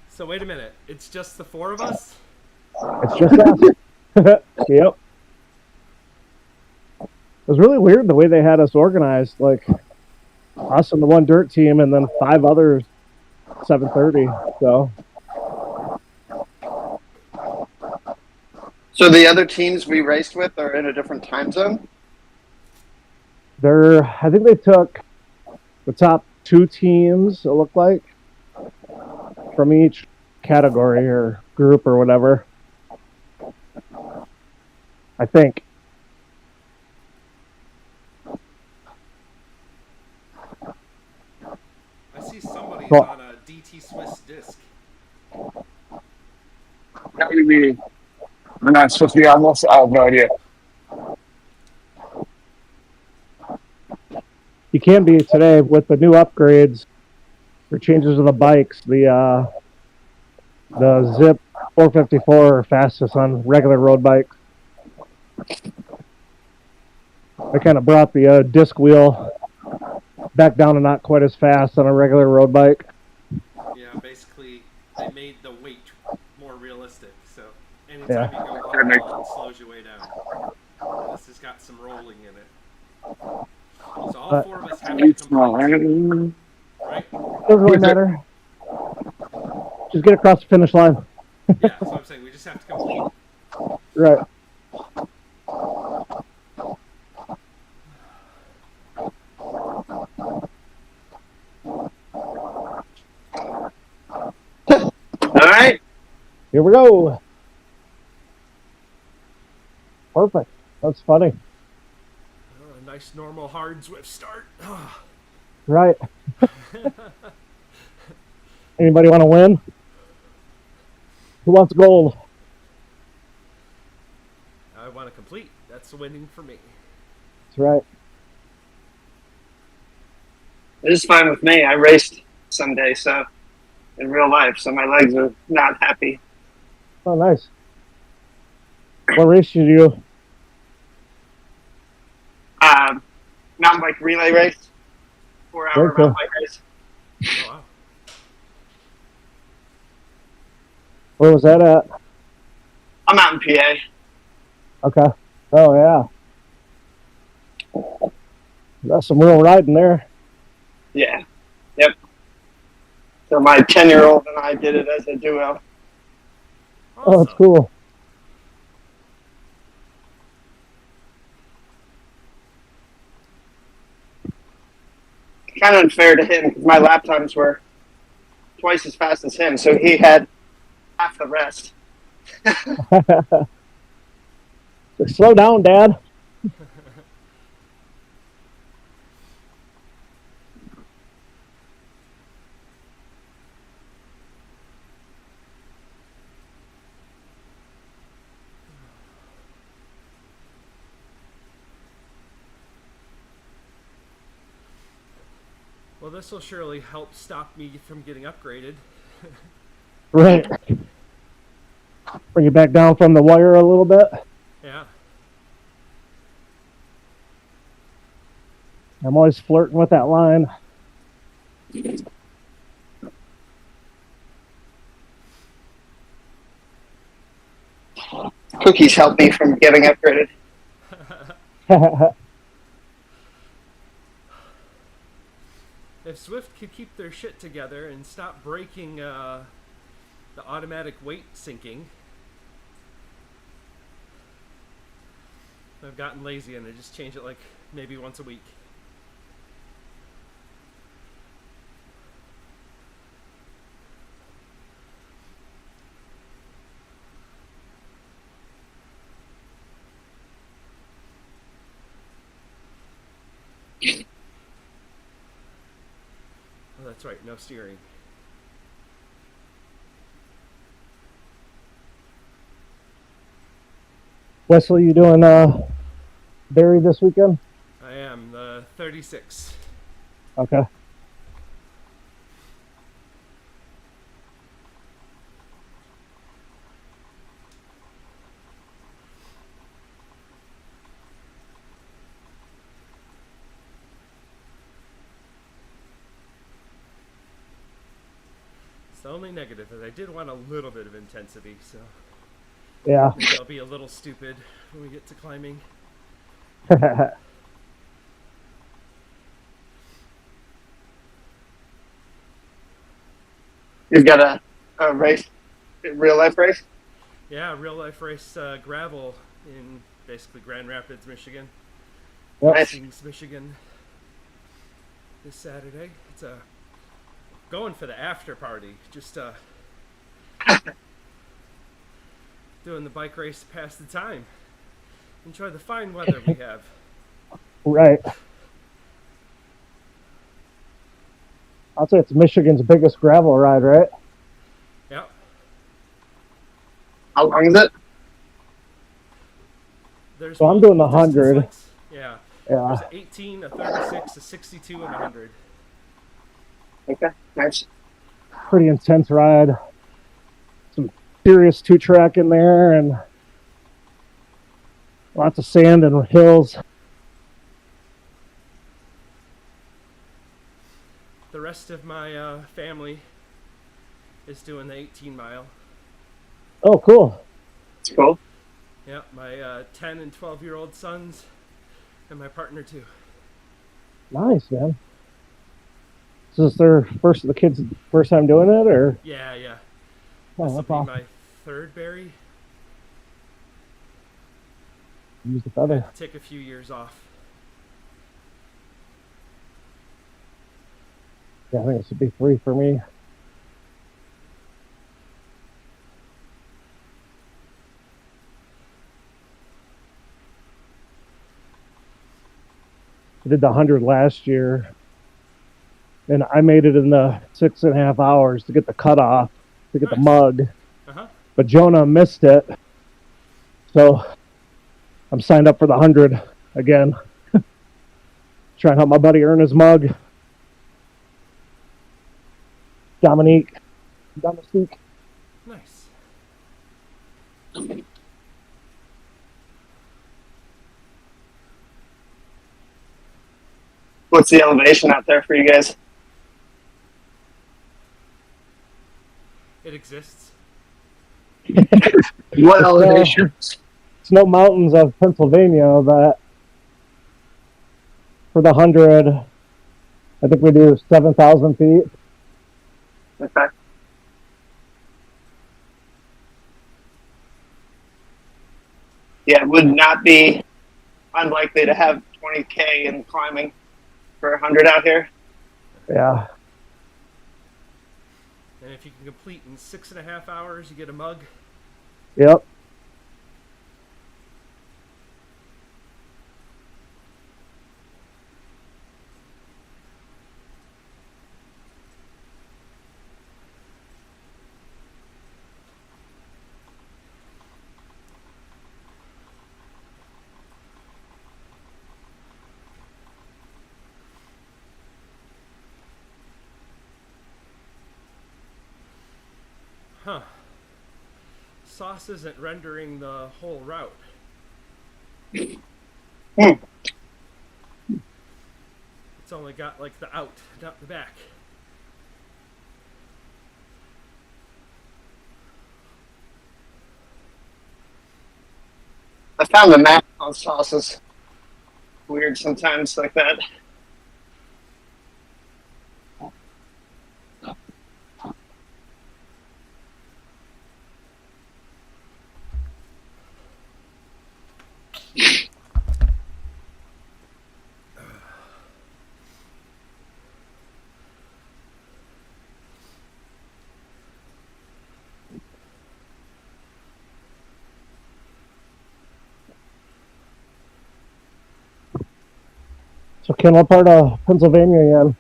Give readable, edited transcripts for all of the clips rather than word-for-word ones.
So wait a minute. It's just the four of us? It's just us. Yep. It was really weird the way they had us organized. Like us and the one dirt team, and then five others 7:30. So So the other teams we raced with are in a different time zone? I think they took the top two teams, it looked like, from each category or group or whatever. I think. I see somebody's Well, on a DT Swiss disc. That would be. I'm not supposed to be on this. I have no idea. you can be today with the new upgrades or changes to the bikes. The Zip 454 are fastest on regular road bikes. They kind of brought the disc wheel back down to not quite as fast on a regular road bike. Yeah, basically they made the weight more realistic. So Yeah. anytime you go uphill, it slows you way down. And this has got some rolling in it. So all But four of us have to It's complete, not. right? doesn't really matter. Just get across the finish line. Yeah, so I'm saying we just have to complete. Right. All right. Here we go. Perfect. That's funny. A nice normal hard Zwift start. Right. Anybody want to win? Who wants gold? I want to complete. That's winning for me. That's right. This is fine with me. I raced Sunday, so in real life, so my legs are not happy. Oh, nice. What race did you? Mountain bike relay race, 4 hour Very mountain cool. bike race. Oh, wow. Where was that at? I'm out in PA. Okay. Oh, yeah. That's some real riding there. Yeah. Yep. So my 10-year-old and I did it as a duo. Oh, that's Awesome. cool. Kind of unfair to him because my lap times were twice as fast as him, so he had half the rest. Slow down, Dad. Well, this will surely help stop me from getting upgraded. Right. Bring you back down from the wire a little bit. Yeah. I'm always flirting with that line. Cookies helped me from getting upgraded. If Swift could keep their shit together and stop breaking the automatic weight syncing. I've gotten lazy and I just change it like maybe once a week. Oh, that's right, no steering. Wesley, you doing Barry this weekend? I am the 36. Okay. the only negative is I did want a little bit of intensity, so Yeah. maybe I'll be a little stupid when we get to climbing. You've got a race, a real life race? Yeah, real life race gravel in basically Grand Rapids, Michigan. Yep. Nice. Hastings, Michigan. This Saturday. It's going for the after party. Just doing the bike race to pass the time. Enjoy the fine weather we have. Right. I'll say it's Michigan's biggest gravel ride, right? Yep. How long is it? There's So I'm doing the multiple distance 100. lengths. Yeah. Yeah. There's an 18, a 36, a 62, and a 100. Okay, nice. Pretty intense ride. Some serious 2-track in there and lots of sand and hills. The rest of my family is doing the 18 mile. Oh, cool. It's cool. Yeah, my 10 and 12-year-old sons and my partner too. Nice, man. So is this their the kids' first time doing it, or? Yeah. Oh, This will that's be awesome. my third berry. Use the feather. Take a few years off. Yeah, I think this would be 3 for me. I did the 100 last year, and I made it in the 6.5 hours to get the cutoff, to get the Nice. mug. Uh-huh. But Jonah missed it, so I'm signed up for the 100 again. Try and help my buddy earn his mug. Dominique. Nice. What's the elevation out there for you guys? It exists. What elevation? Snow Mountains of Pennsylvania, but for the 100, I think we do 7,000 feet. Okay. Yeah, it would not be unlikely to have 20K in climbing for 100 out here. Yeah. And if you can complete in 6.5 hours, you get a mug. Yep. Huh. Sauce isn't rendering the whole route. Hmm. It's only got like the out, not the back. I found the map on sauces weird sometimes like that. So, Ken, what part of Pennsylvania are you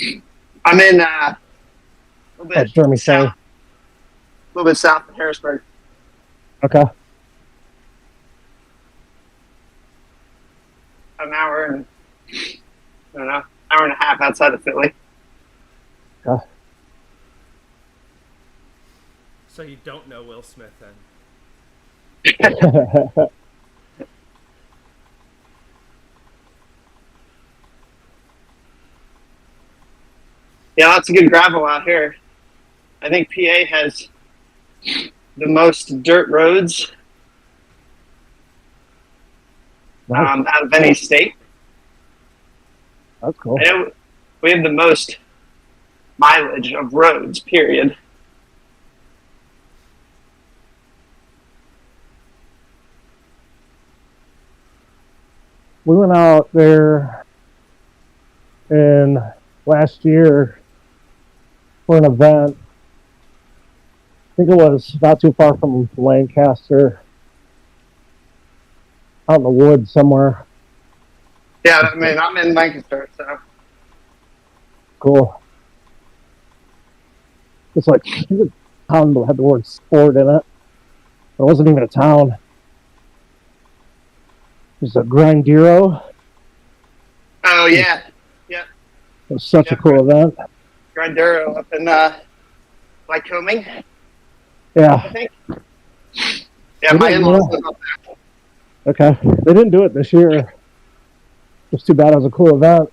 in? I'm in a little bit Jeremy, sorry. south, a little bit south of Harrisburg. Okay. An hour and I don't know, hour and a half outside of Philly. Okay. So you don't know Will Smith then? Yeah, lots of good gravel out here. I think PA has the most dirt roads Nice. out of any state. That's cool. I know we have the most mileage of roads, period. We went out there in last year for an event. I think it was not too far from Lancaster, out in the woods somewhere. Yeah, I mean, I'm in Lancaster, so. Cool. It's like the town had the word sport in it. It wasn't even a town. It was a grindero. Oh, yeah. It was such a cool event. Grindero up in Lycoming, I Yeah. think. Yeah, my in-laws live up there. Okay. They didn't do it this year. It's too bad. It was a cool event.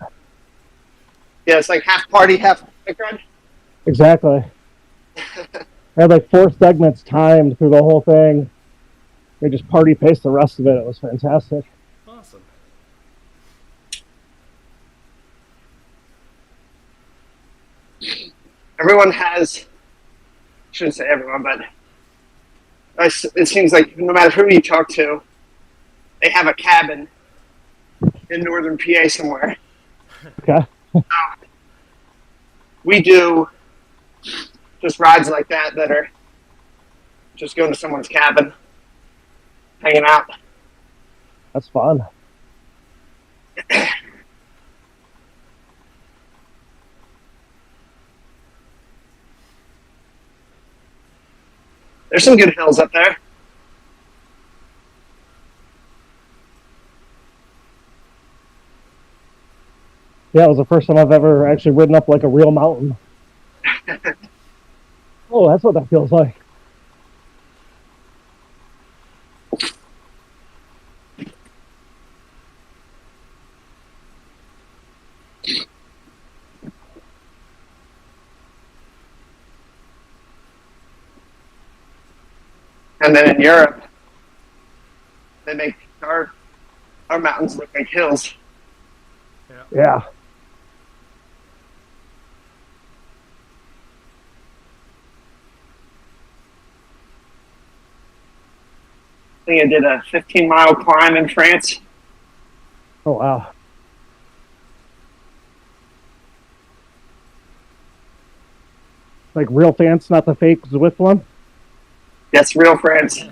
Yeah, it's like half party, half bike ride. Exactly. I had like 4 segments timed through the whole thing. They just party paced the rest of it. It was fantastic. Awesome. Everyone has, I shouldn't say everyone, but it seems like no matter who you talk to, they have a cabin in northern PA somewhere. Okay. We do just rides like that are just going to someone's cabin, hanging out. That's fun. There's some good hills up there. Yeah, it was the first time I've ever actually ridden up like a real mountain. Oh, that's what that feels like. And then in Europe, they make our mountains look like hills. Yeah. I think I did a 15-mile climb in France. Oh, wow. Like real fans, not the fake Zwift one? Yes, real France.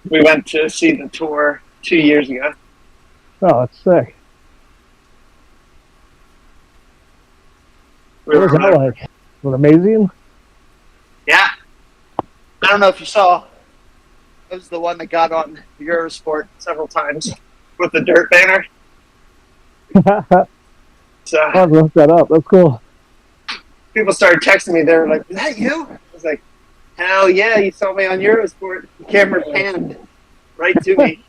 We went to see the tour 2 years ago. Oh, that's sick. What was that like? Was it amazing? Yeah. I don't know if you saw. It was the one that got on Eurosport several times with the dirt banner. So I'll look that up. That's cool. people started texting me. They were like, "Is that you?" I was like, "Hell yeah! You saw me on Eurosport." The camera panned right to me.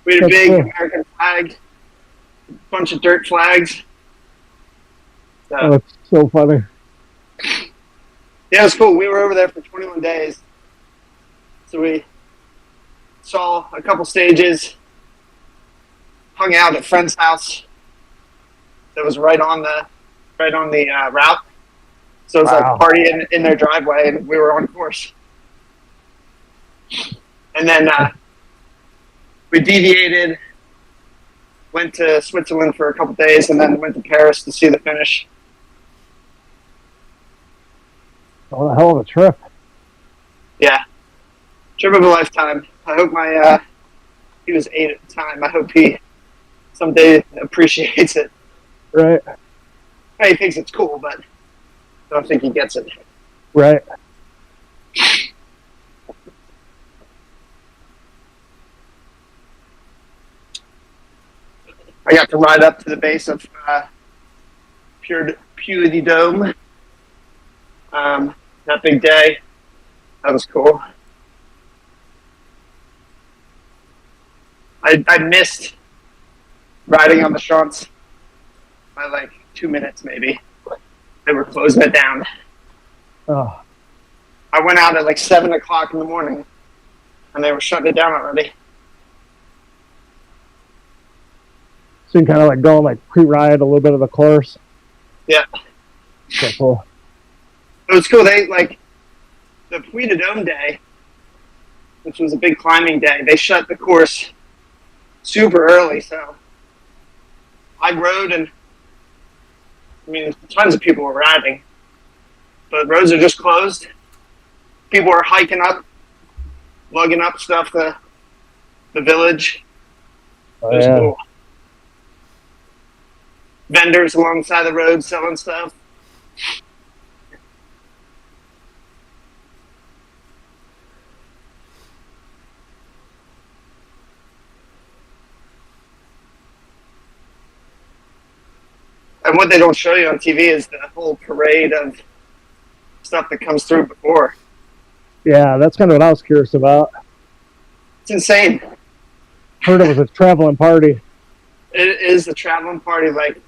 We had a That's big cool. American flag, bunch of dirt flags. So, Oh, it's so funny. yeah, it was cool. We were over there for 21 days. So we saw a couple stages, hung out at a friend's house that was right on the route. So it was Wow. like partying in their driveway, and we were on course. And then we deviated, went to Switzerland for a couple days, and then went to Paris to see the finish. Oh, a hell of a trip. Yeah. Trip of a lifetime. I hope he was 8 at the time. I hope he someday appreciates it. Right. He thinks it's cool, but I don't think he gets it. Right. I got to ride up to the base of Puy Dome. That big day. That was cool. I missed riding on the Champs. by like 2 minutes maybe. They were closing it down. Oh, I went out at like 7 o'clock in the morning, and they were shutting it down already. so you can kind of like go and like pre-ride a little bit of the course. Yeah, So cool. it was cool. They like the Puy de Dome day, which was a big climbing day. They shut the course super early, so I rode, and I mean, tons of people were riding, but roads are just closed. People are hiking up, lugging up stuff to the village. Oh, It was yeah. cool. Vendors alongside the road selling stuff. And what they don't show you on TV is the whole parade of stuff that comes through before. Yeah, that's kind of what I was curious about. It's insane. Heard it was a traveling party. It is a traveling party, like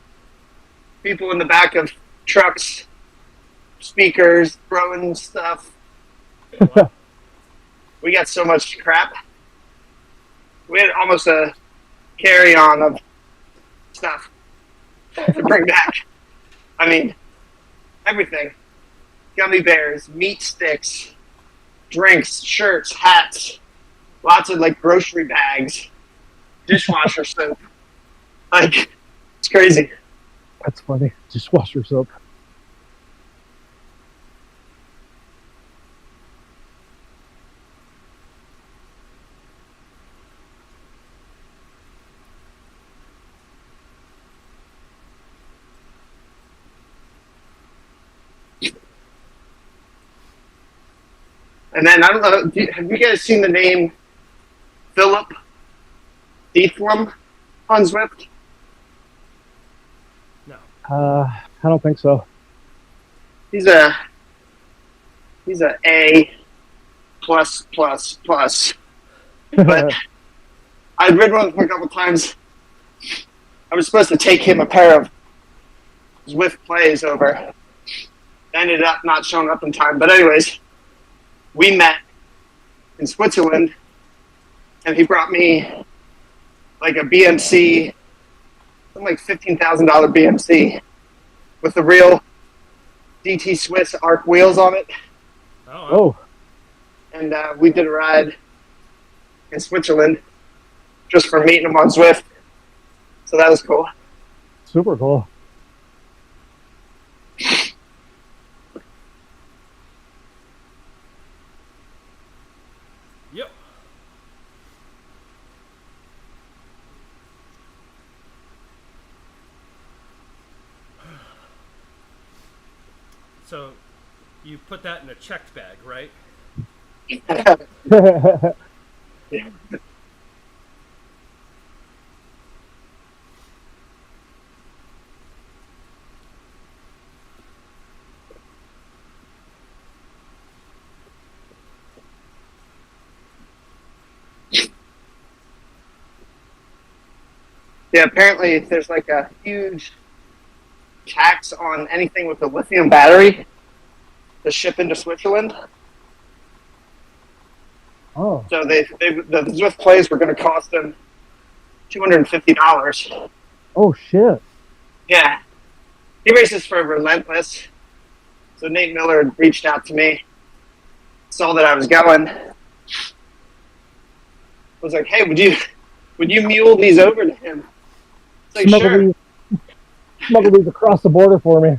people in the back of trucks, speakers, throwing stuff. We got so much crap. We had almost a carry-on of stuff to bring back. I mean, everything. Gummy bears, meat sticks, drinks, shirts, hats, lots of like grocery bags, dishwasher soap. Like, it's crazy. That's funny. Dishwasher soap. And then I don't know. Have you guys seen the name Philip Deathlum on Zwift? No. I don't think so. He's a A plus plus plus. But I'd ridden with him a couple times. I was supposed to take him a pair of Zwift plays over. I ended up not showing up in time. But anyways, we met in Switzerland, and he brought me like a BMC, something like $15,000 BMC with the real DT Swiss arc wheels on it. Oh, And we did a ride in Switzerland just for meeting him on Zwift. So that was cool. super cool. Yep. So, you put that in a checked bag, right? Yeah. Yeah, apparently there's like a huge tax on anything with a lithium battery to ship into Switzerland. Oh, So the Zwift plays were going to cost them $250. oh shit. Yeah, he races for Relentless. So Nate Miller had reached out to me, saw that I was going, was like, "Hey, would you mule these over to him?" It's like, sure. Smuggle these across the border for me.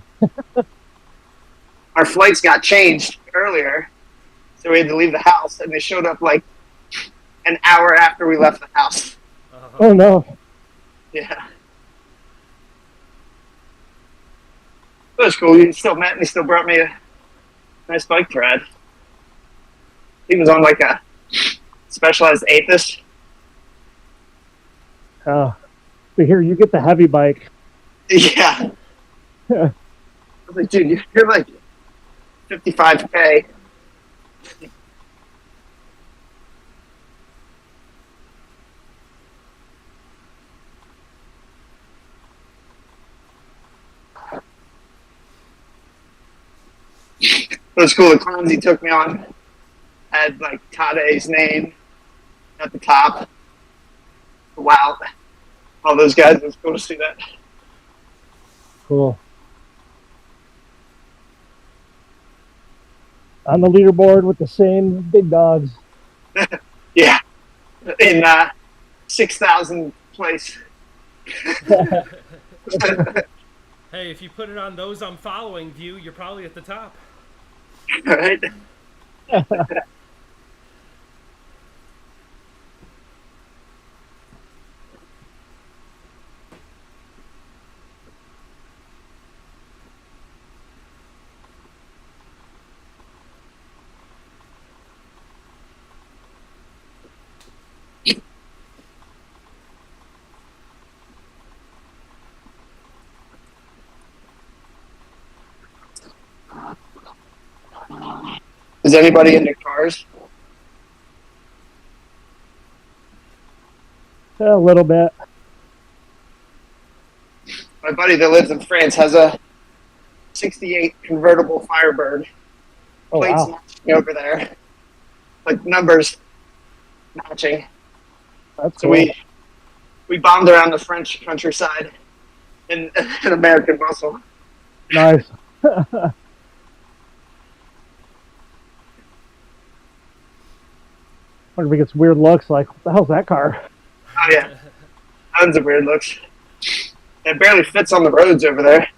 Our flights got changed earlier, so we had to leave the house, and they showed up like an hour after we left the house. Oh no. Yeah. It was cool. He still met me, still brought me a nice bike to ride. He was on like a Specialized Apis. But here, you get the heavy bike. Yeah. I was like, dude, you're like 55K. It was cool. The clowns he took me on had like Tade's name at the top. Wow. All those guys. It was cool to see that. Cool. On the leaderboard with the same big dogs. Yeah. In 6,000th place. Hey, if you put it on those I'm following view, you're probably at the top. Right? Is anybody into cars? A little bit. My buddy that lives in France has a 68 convertible Firebird. Oh, Plates wow. matching over there. Like numbers matching. That's So cool. we bombed around the French countryside in an American muscle. Nice. Wonder if he gets weird looks like, what the hell's that car? Oh yeah. Tons of weird looks. It barely fits on the roads over there.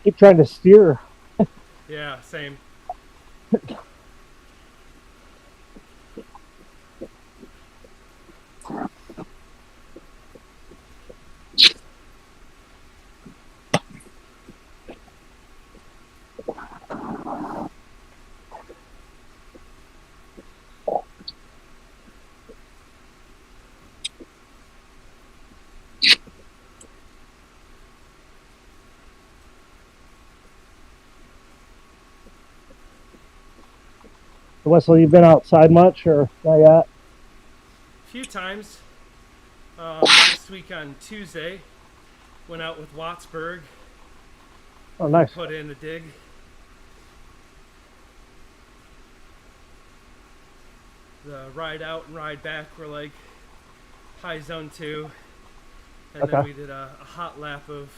Keep trying to steer. Yeah, same. Wesley, you been outside much or not yet? A few times. Last week on Tuesday, went out with Wattsburg. Oh, nice. Put in a dig. The ride out and ride back were like high zone 2. And Okay. then we did a hot lap of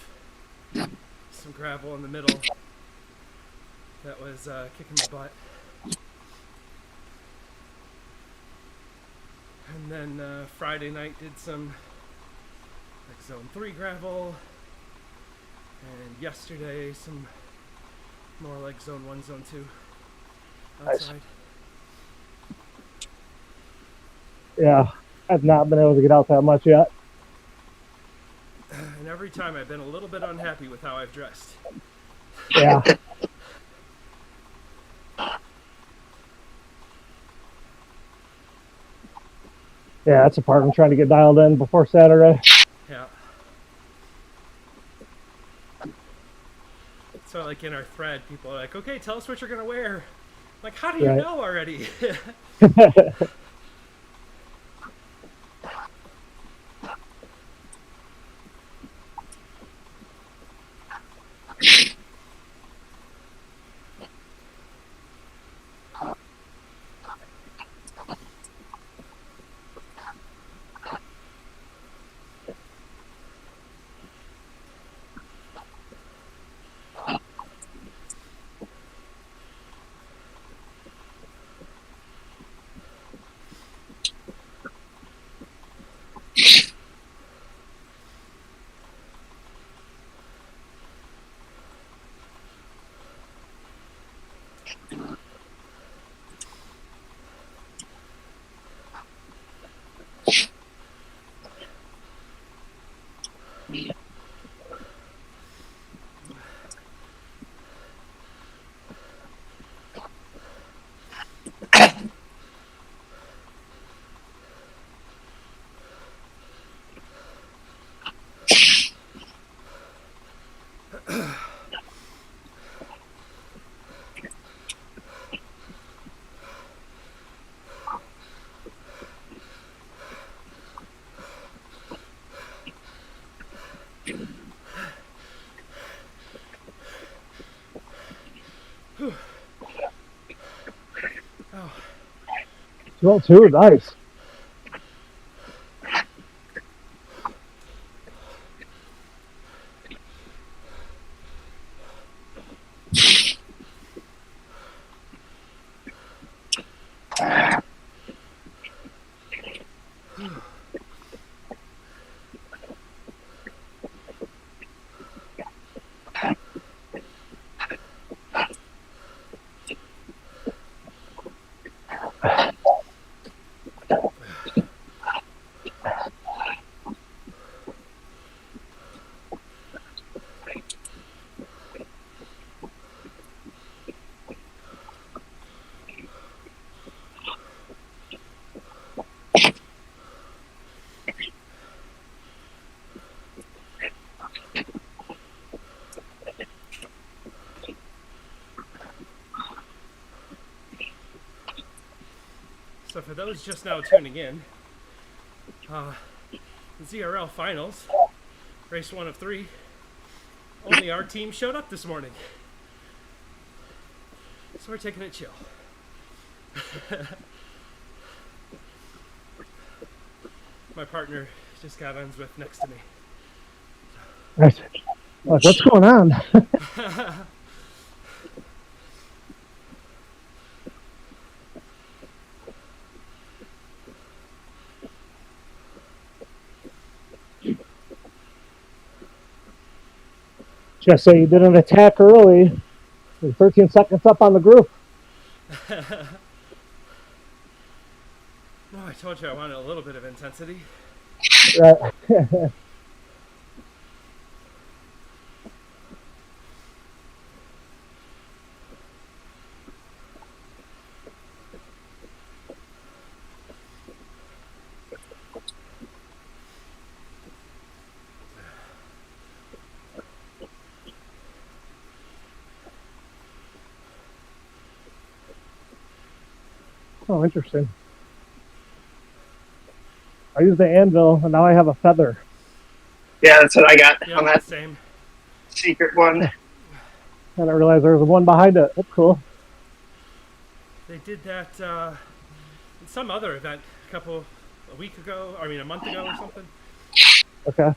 some gravel in the middle. That was kicking my butt. And then Friday night did some like zone 3 gravel. And yesterday some more like zone 1, zone 2 outside. Nice. Yeah, I've not been able to get out that much yet. And every time I've been a little bit unhappy with how I've dressed. Yeah. Yeah, that's a part I'm trying to get dialed in before Saturday. Yeah. So like in our thread, people are like, okay, tell us what you're going to wear. I'm like, how do you Right. know already? Oh, 12-2, nice. so for those just now tuning in, the ZRL finals, race 1 of 3, only our team showed up this morning. So we're taking it chill. My partner just got on with next to me. Nice. Like, what's going on? Just say you did an attack early. You're 13 seconds up on the group. No, I told you I wanted a little bit of intensity. Right. Oh, interesting. I used the anvil, and now I have a feather. Yeah, that's what I got Yeah, on that same. secret one. I didn't realize there was one behind it. That's cool. They did that in some other event a week ago, I mean a month ago or something. Okay.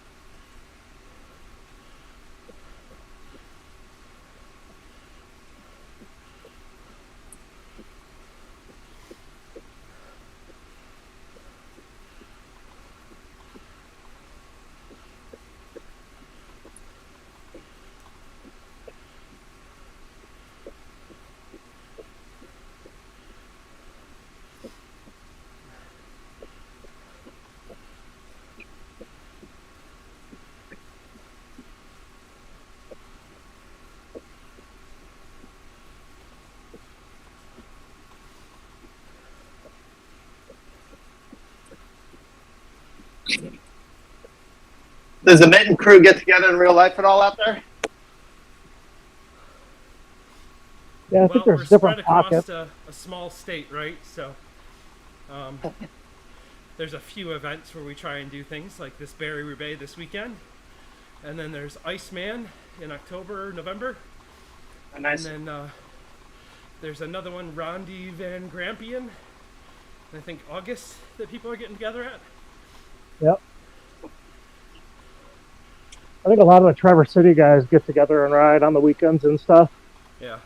Does the Mitten crew get together in real life at all out there? Yeah, I think Well, there's we're different spread across pockets. a small state, right? So there's a few events where we try and do things like this Barry Roubaix this weekend. And then there's Iceman in October, November. Nice. And then there's another one, Rondi Van Grampian, I think August, that people are getting together at. Yep. I think a lot of the Traverse City guys get together and ride on the weekends and stuff. Yeah.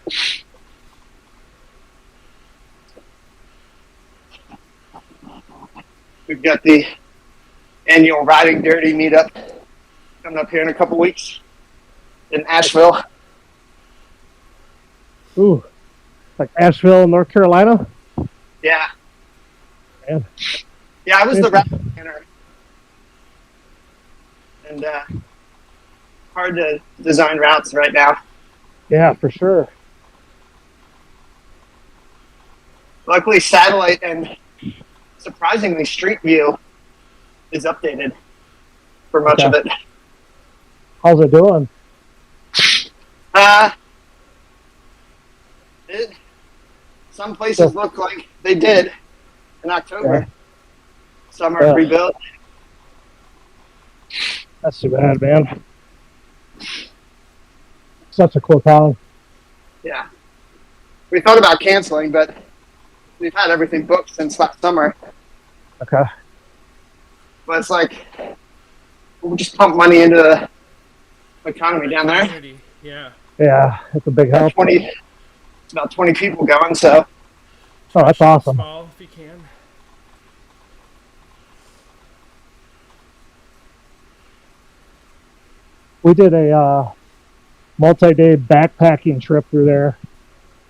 We've got the annual Riding Dirty meetup coming up here in a couple weeks in Asheville. Ooh, like Asheville, North Carolina. Yeah. Man. Yeah, I was the route planner. And hard to design routes right now. Yeah, for sure. Luckily, satellite and surprisingly Street View is updated for much of it. How's it doing? Some places look like they did in October. Yeah. Some are rebuilt. That's too bad, man. Such a cool town. Yeah. We thought about canceling, but we've had everything booked since last summer. Okay. But it's like, we'll just pump money into the economy down there. Yeah. Yeah, it's a big help. It's about 20 people going, so. Oh, that's awesome. Small if you can. We did a multi-day backpacking trip through there,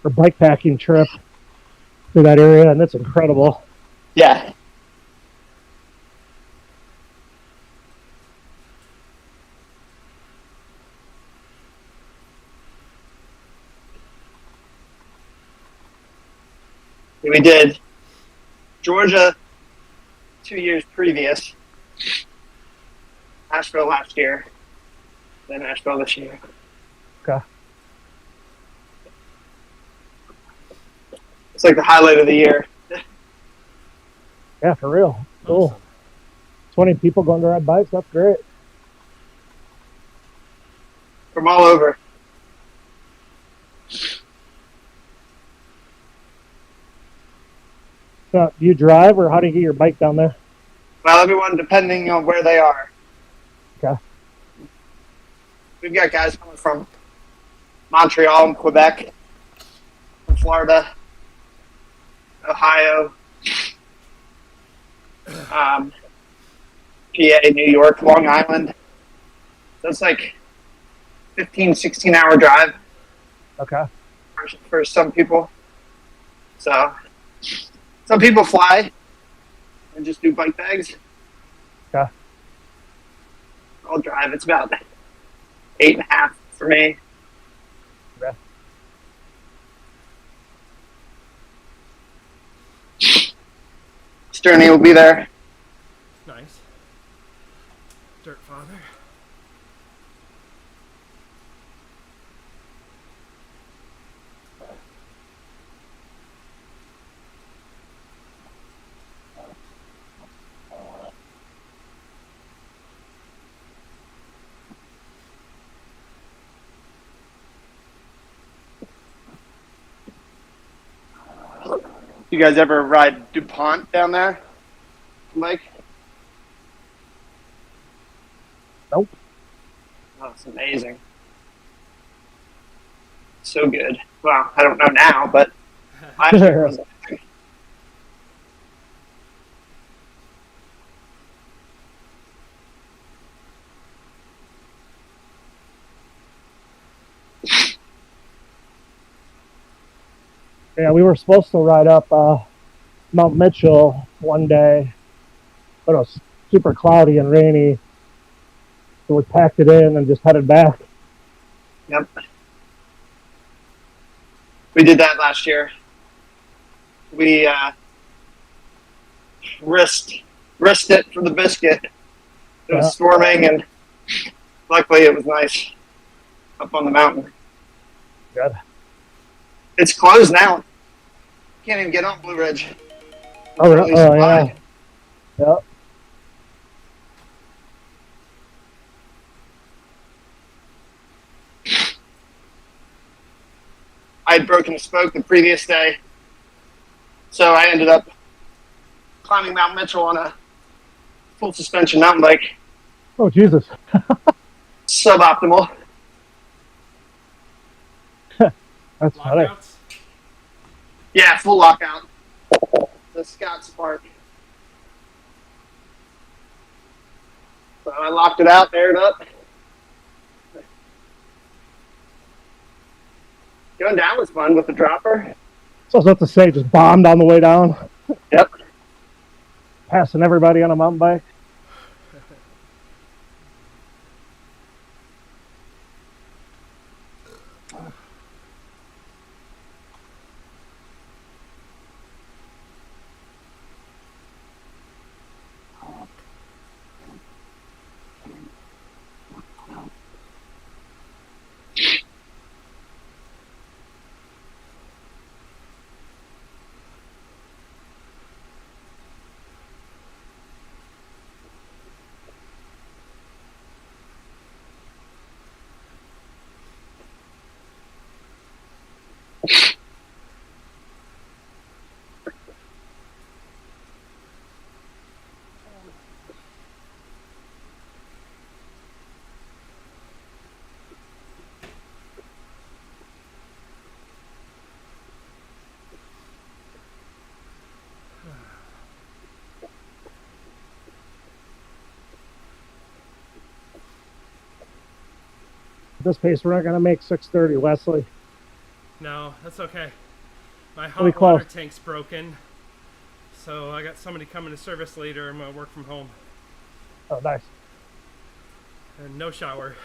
or bikepacking trip through that area, and it's incredible. Yeah. We did Georgia 2 years previous, Asheville last year, then Asheville this year. Okay. It's like the highlight of the year. Yeah, for real. Cool. Awesome. 20 people going to ride bikes, that's great. From all over. So, do you drive, or how do you get your bike down there? Well, everyone depending on where they are. Okay. We've got guys coming from Montreal and Quebec, from Florida, Ohio, PA, New York, Long Island. So it's like 15, 16-hour drive. Okay. For some people. So some people fly and just do bike bags. Okay. I'll drive. It's about 8.5 for me. Okay. Sterny will be there. Nice. Dirt father. You guys ever ride DuPont down there, Mike? Nope. Oh, it's amazing. So good. Well, I don't know now, but last year was amazing. Yeah, we were supposed to ride up Mount Mitchell one day, but it was super cloudy and rainy, so we packed it in and just headed back. Yep. We did that last year. We risked it for the biscuit. It was storming, and luckily it was nice up on the mountain. Good. It's closed now. Can't even get on Blue Ridge. Oh, yeah. Yep. I had broken a spoke the previous day, so I ended up climbing Mount Mitchell on a full suspension mountain bike. Oh, Jesus. Suboptimal. That's funny. Lockouts? Yeah, full lockout. The Scott Spark. So I locked it out, aired up. Going down was fun with the dropper. So I was about to say, just bombed on the way down. Yep. Passing everybody on a mountain bike. At this pace, we're not going to make 6:30, Wesley. No, that's okay. My Pretty hot water close. tank's broken, so I got somebody coming to service later. I'm gonna work from home Oh, nice. and no shower.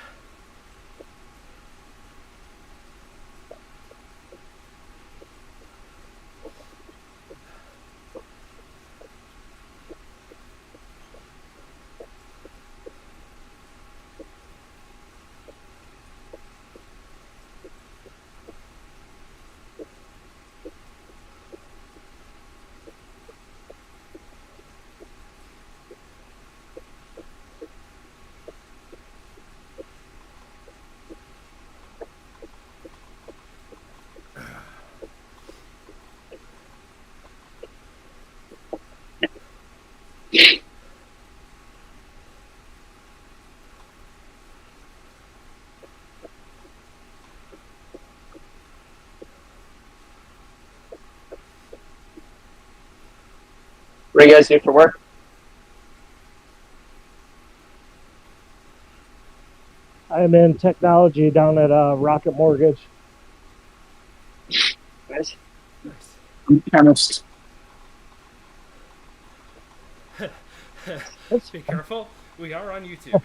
What do you guys do for work? I'm in technology down at Rocket Mortgage. Nice. Nice. I'm a chemist. Be careful. We are on YouTube.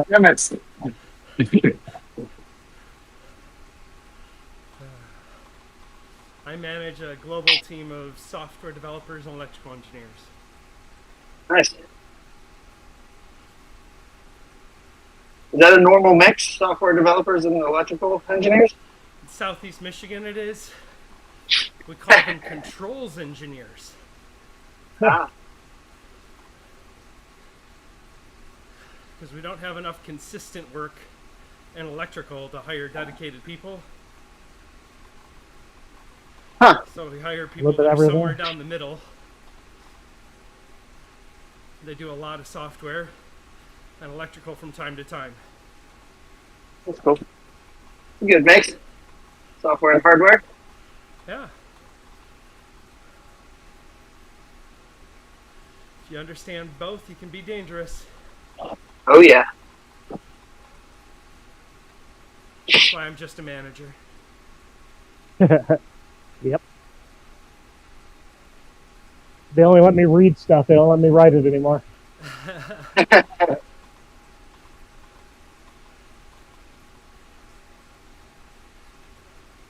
Chemist. I manage a global team of software developers and electrical engineers. Nice. Is that a normal mix, software developers and electrical engineers? In Southeast Michigan it is. We call them controls engineers. Ah, Because we don't have enough consistent work in electrical to hire dedicated people. huh. So we hire people bit that are everything. somewhere down the middle. They do a lot of software and electrical from time to time. That's cool. Good mix. Software and hardware. Yeah. If you understand both, you can be dangerous. Oh, yeah. That's why I'm just a manager. Yep. They only let me read stuff. They don't let me write it anymore.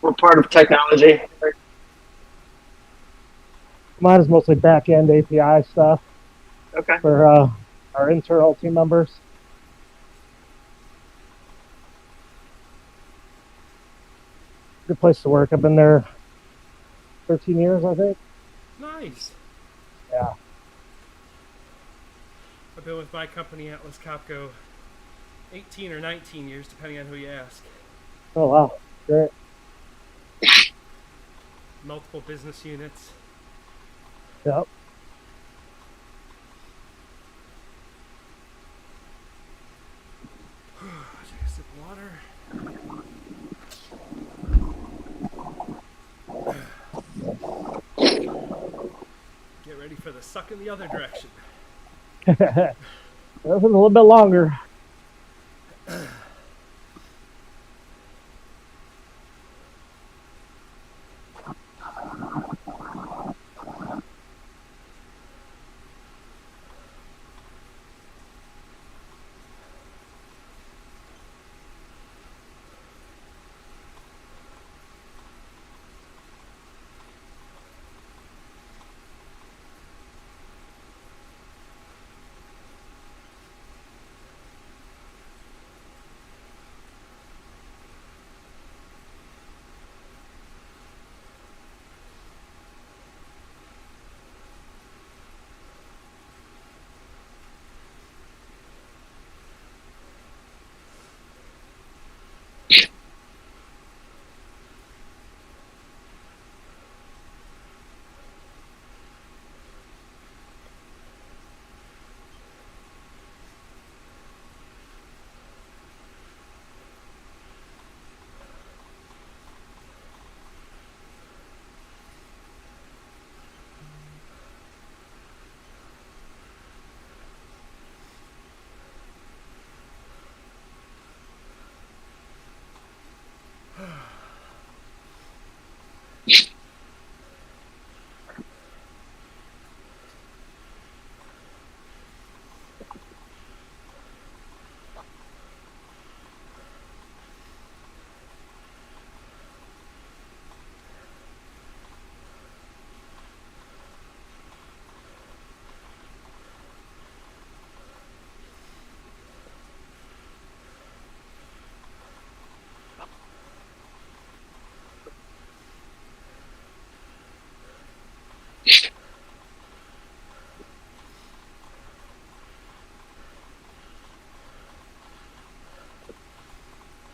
We're part of technology. Mine is mostly back-end API stuff Okay. for our internal team members. Good place to work. I've been there 13 years, I think. Nice. Yeah. I've been with my company, Atlas Copco, 18 or 19 years, depending on who you ask. Oh, wow. Great. Multiple business units. Yep. Take a sip of water. Get ready for the suck in the other direction. That was a little bit longer.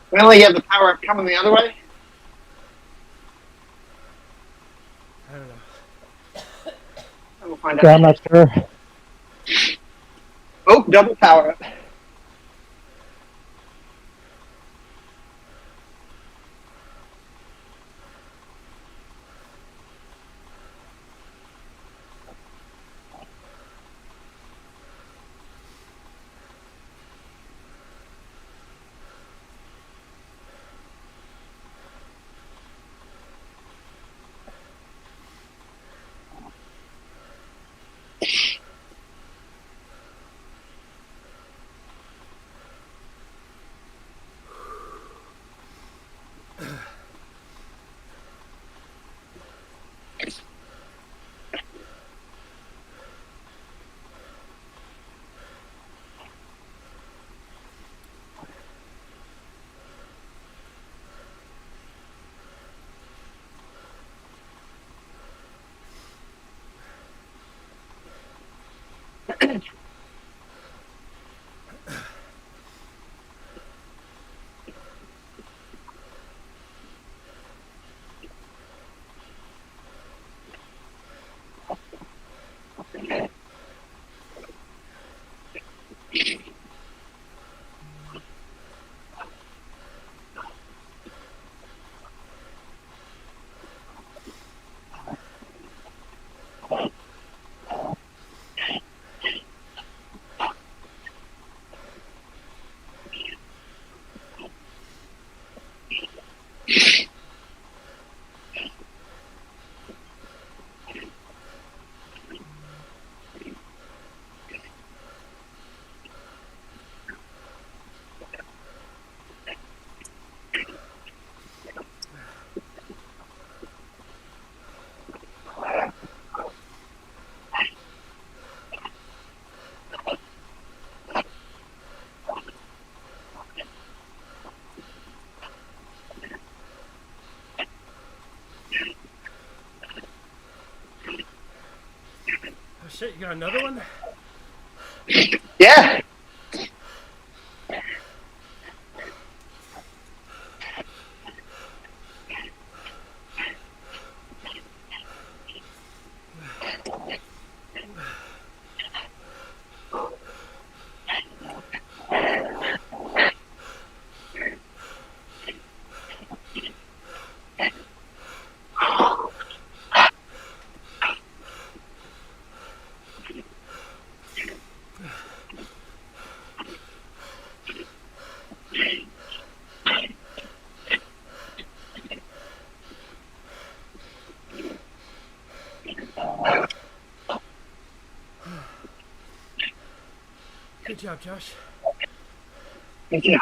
Well, you have the power up coming the other way. I don't know. And we'll find Yeah, out. I'm not sure. Oh, double power up. shit, you got another one? Yeah. Good job, Josh. Thank you.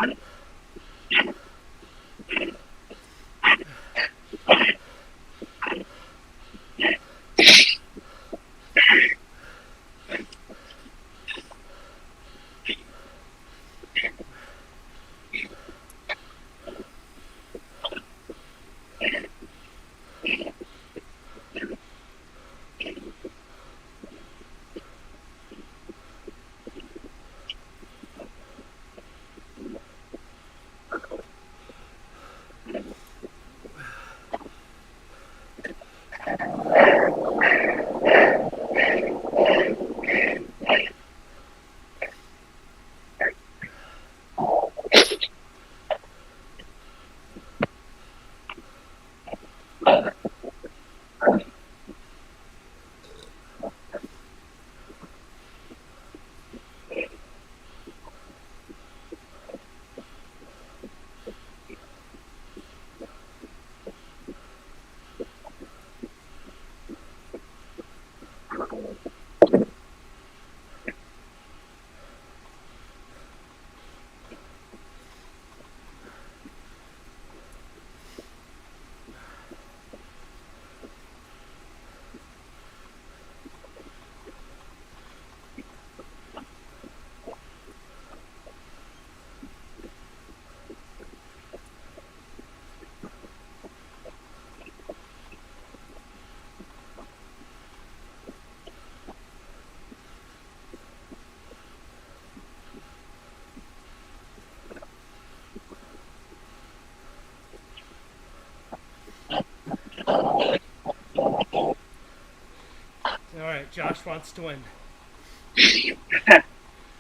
All right, Josh wants to win.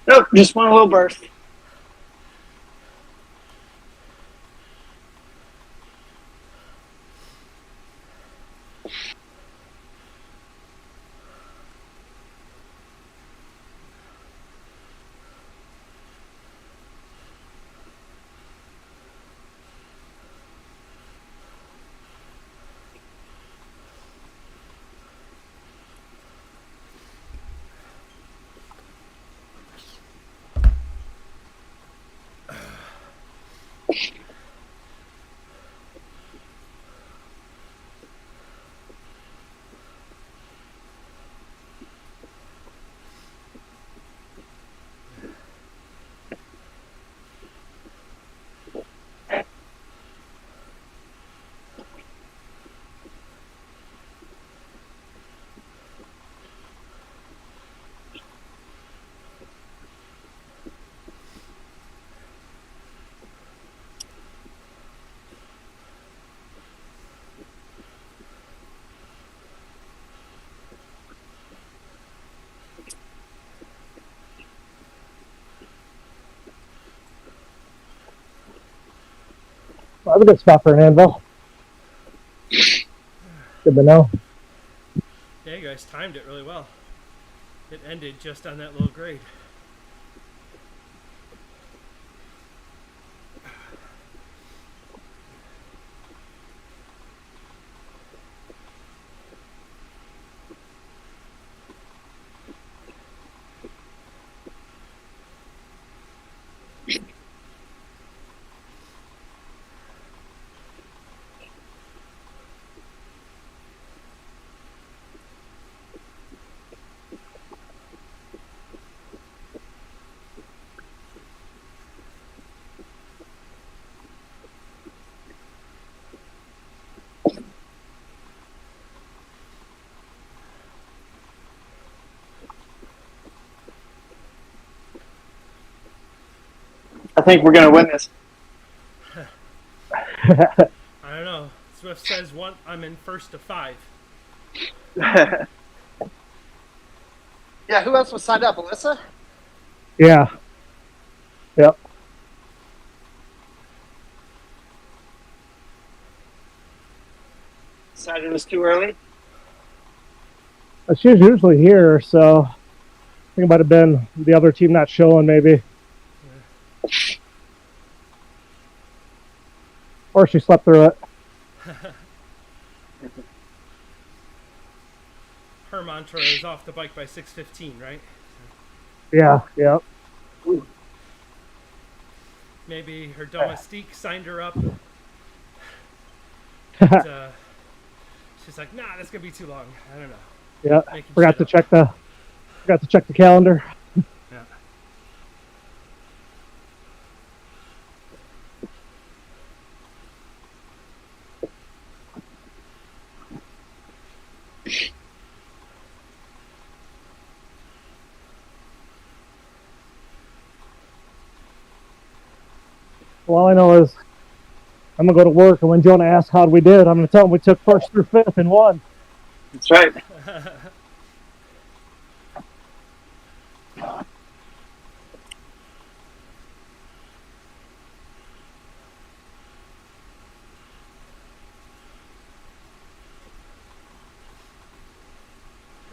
Nope, just one little burst. Well, that's a good spot for an anvil. Good to know. Yeah, you guys timed it really well. It ended just on that little grade. think we're going to win this. I don't know. Swift says I'm in first of 5. Yeah, who else was signed up? Alyssa? Yeah. Yep. Decided it was too early. She's usually here, so I think it might have been the other team not showing, maybe. Or she slept through it. Her mantra is off the bike by 6:15, right? Yeah, yep. Maybe her domestique signed her up. But, she's like, nah, that's gonna be too long. I don't know. Yeah. Making Forgot shit to up. check the calendar. Yeah. Well, all I know is I'm gonna go to work, and when Jonah asks how we did, I'm gonna tell him we took 1st through 5th and won. That's right.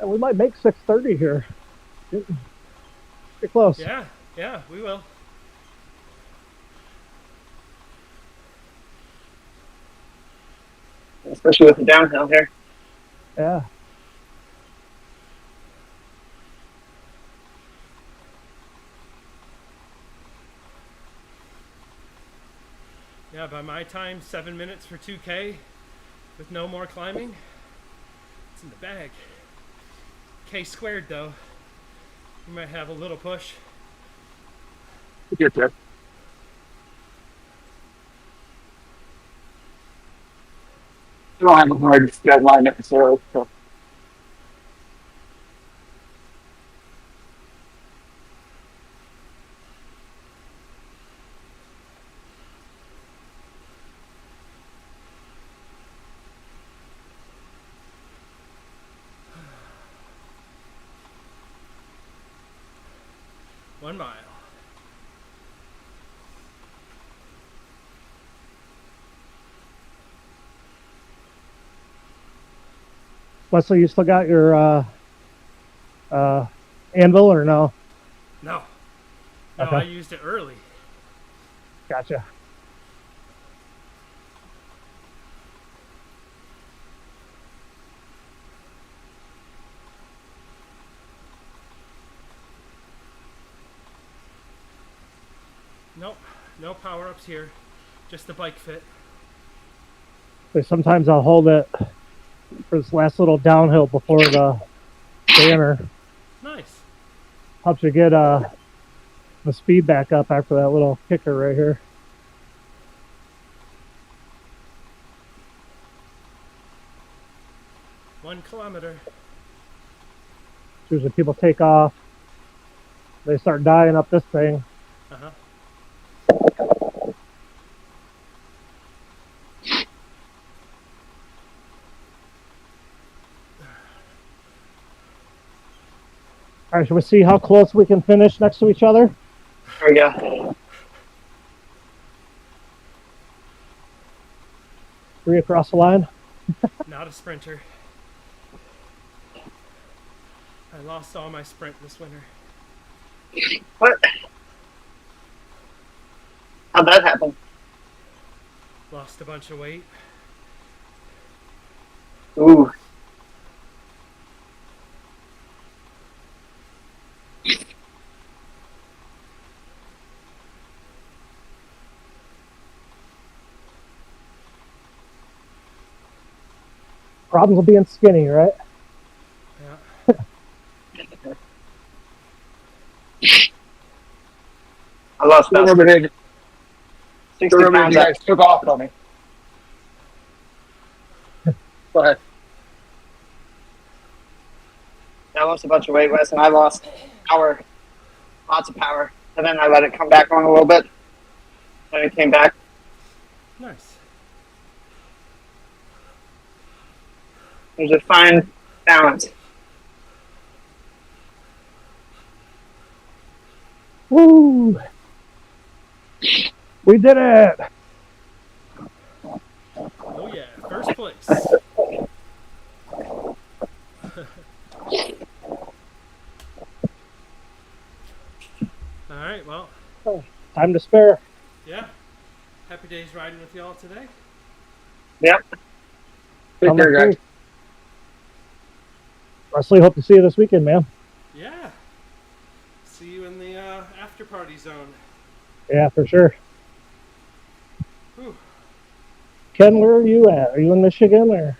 And we might make 6:30 here. Get close. Yeah, we will. Especially with the downhill here. Yeah. Yeah, by my time, 7 minutes for 2K with no more climbing. It's in the bag. K squared, though. You might have a little push. Get there. I don't have a hard deadline necessarily. So. One mile. Wesley, you still got your anvil or no? No. No, Okay. I used it early. Gotcha. Nope. No power-ups here. Just the bike fit. So sometimes I'll hold it for this last little downhill before the banner. Nice. Helps you get the speed back up after that little kicker right here. One kilometer. Usually people take off. They start dying up this thing. Uh-huh. All right, should we see how close we can finish next to each other? There we go. 3 across the line. Not a sprinter. I lost all my sprint this winter. What? How'd that happen? Lost a bunch of weight. Ooh. Problems with being skinny, right? Yeah. I lost I about remember 60 you pounds. guys took off on me. Go ahead. I lost a bunch of weight, Wes, and I lost power, lots of power, and then I let it come back on a little bit. when it came back. Nice. There's a fine balance. Woo! We did it! Oh yeah, first place. All right, well, Time to spare. yeah. Happy days riding with y'all today. Yep. Take care, guys. Wesley, hope to see you this weekend, man. Yeah. See you in the after party zone. Yeah, for sure. Whew. Ken, where are you at? Are you in Michigan or?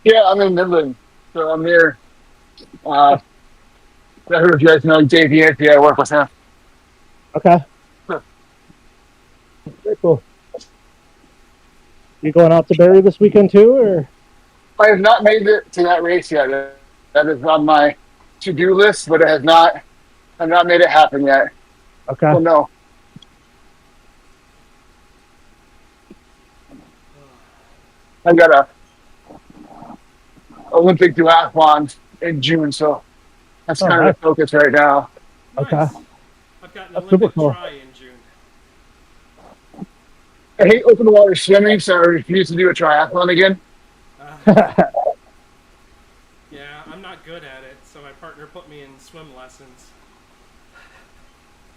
Yeah, I'm in Midland, so I'm near. I don't know if you guys know Dave Yancey. I work with him. Okay. Sure. Very cool. You going out to Barrie this weekend too, or? I have not made it to that race yet. That is on my to-do list, but it has not. I've not made it happen yet. Okay. Oh no. I got a Olympic duathlon in June, so that's kind of the focus right now. Nice. Okay. I've got an That's super Olympic cool. try in June. I hate open water swimming, so I refuse to do a triathlon again. Yeah, I'm not good at it, so my partner put me in swim lessons.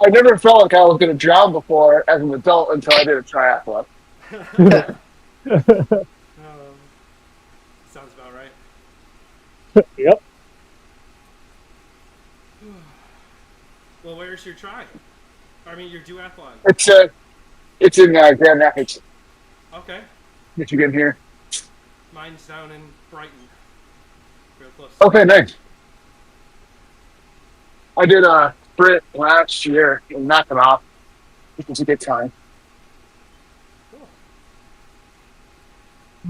I never felt like I was going to drown before as an adult until I did a triathlon. Sounds about right. Yep. Well, where's your try? I mean, your duathlon. It's in Grand Rapids, Okay. Michigan here. Mine's down in Brighton. Real close. Okay, nice. I did a sprint last year and knocked it off, which was a good time. Cool.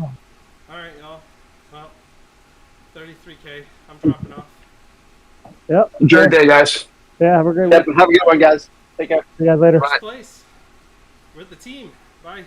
All right, y'all. Well, 33K. I'm dropping off. Yep. Enjoy your day, guys. Yeah, have a great Yep. week. Have a good one, guys. Take care. See you guys later. Bye. First place. We're the team. Bye.